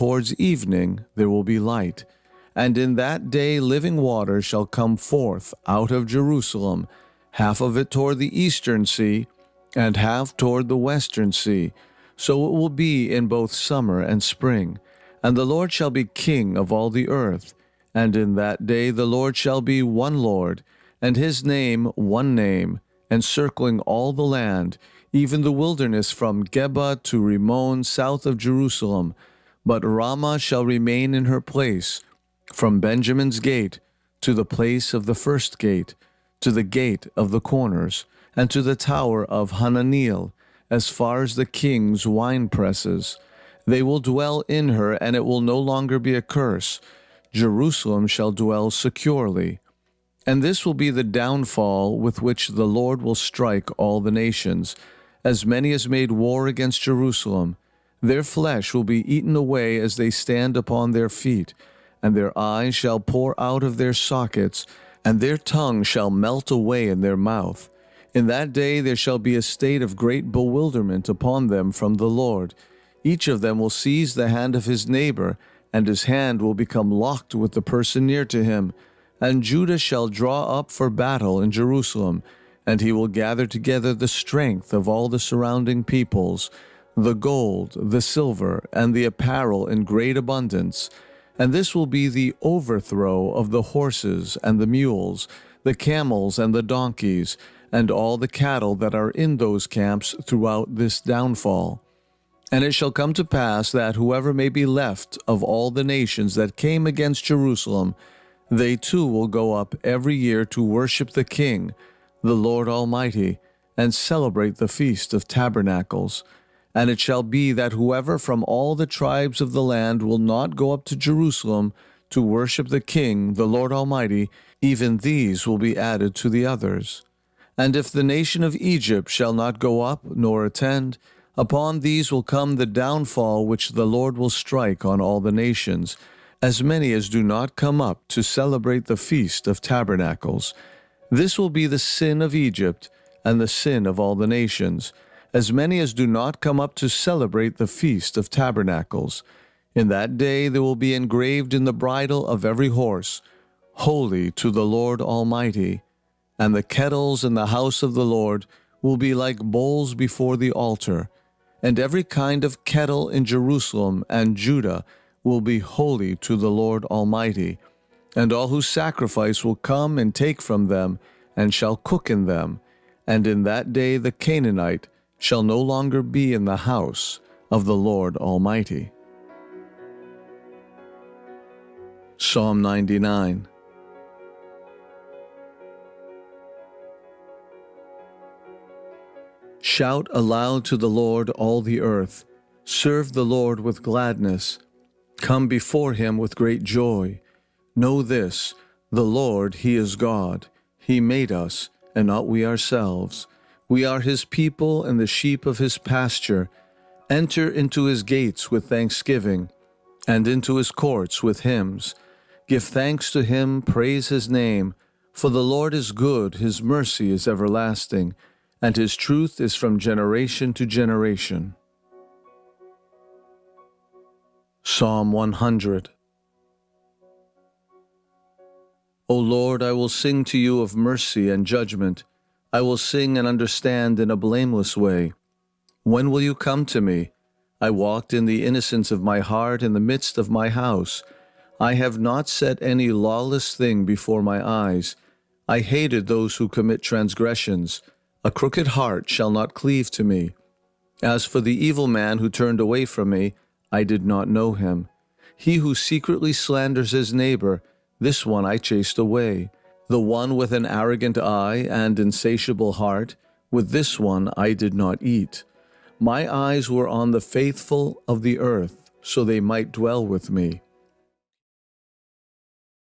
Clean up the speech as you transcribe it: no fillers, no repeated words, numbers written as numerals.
towards evening there will be light. And in that day living water shall come forth out of Jerusalem, half of it toward the eastern sea, and half toward the western sea. So it will be in both summer and spring. And the Lord shall be king of all the earth. And in that day the Lord shall be one Lord, and his name one name, encircling all the land, even the wilderness from Geba to Rimmon south of Jerusalem. But Ramah shall remain in her place, from Benjamin's gate to the place of the first gate, to the gate of the corners, and to the tower of Hananeel, as far as the king's wine presses. They will dwell in her, and it will no longer be a curse. Jerusalem shall dwell securely. And this will be the downfall with which the Lord will strike all the nations. As many as made war against Jerusalem, their flesh will be eaten away as they stand upon their feet, and their eyes shall pour out of their sockets, and their tongue shall melt away in their mouth. In that day there shall be a state of great bewilderment upon them from the Lord. Each of them will seize the hand of his neighbor, and his hand will become locked with the person near to him. And Judah shall draw up for battle in Jerusalem, and he will gather together the strength of all the surrounding peoples, the gold, the silver, and the apparel in great abundance. And this will be the overthrow of the horses and the mules, the camels and the donkeys, and all the cattle that are in those camps throughout this downfall. And it shall come to pass that whoever may be left of all the nations that came against Jerusalem, they too will go up every year to worship the King, the Lord Almighty, and celebrate the Feast of Tabernacles. And it shall be that whoever from all the tribes of the land will not go up to Jerusalem to worship the King, the Lord Almighty, even these will be added to the others. And if the nation of Egypt shall not go up nor attend, upon these will come the downfall which the Lord will strike on all the nations, as many as do not come up to celebrate the Feast of Tabernacles. This will be the sin of Egypt and the sin of all the nations, as many as do not come up to celebrate the Feast of Tabernacles. In that day there will be engraved in the bridle of every horse, Holy to the Lord Almighty. And the kettles in the house of the Lord will be like bowls before the altar. And every kind of kettle in Jerusalem and Judah will be holy to the Lord Almighty. And all who sacrifice will come and take from them, and shall cook in them. And in that day the Canaanite shall no longer be in the house of the Lord Almighty. Psalm 99. Shout aloud to the Lord, all the earth. Serve the Lord with gladness. Come before him with great joy. Know this, the Lord, he is God. He made us, and not we ourselves. We are his people and the sheep of his pasture. Enter into his gates with thanksgiving, and into his courts with hymns. Give thanks to him, praise his name. For the Lord is good, his mercy is everlasting, and his truth is from generation to generation. Psalm 100. O Lord, I will sing to you of mercy and judgment. I will sing and understand in a blameless way. When will you come to me? I walked in the innocence of my heart in the midst of my house. I have not set any lawless thing before my eyes. I hated those who commit transgressions. A crooked heart shall not cleave to me. As for the evil man who turned away from me, I did not know him. He who secretly slanders his neighbor, this one I chased away. The one with an arrogant eye and insatiable heart, with this one I did not eat. My eyes were on the faithful of the earth, so they might dwell with me.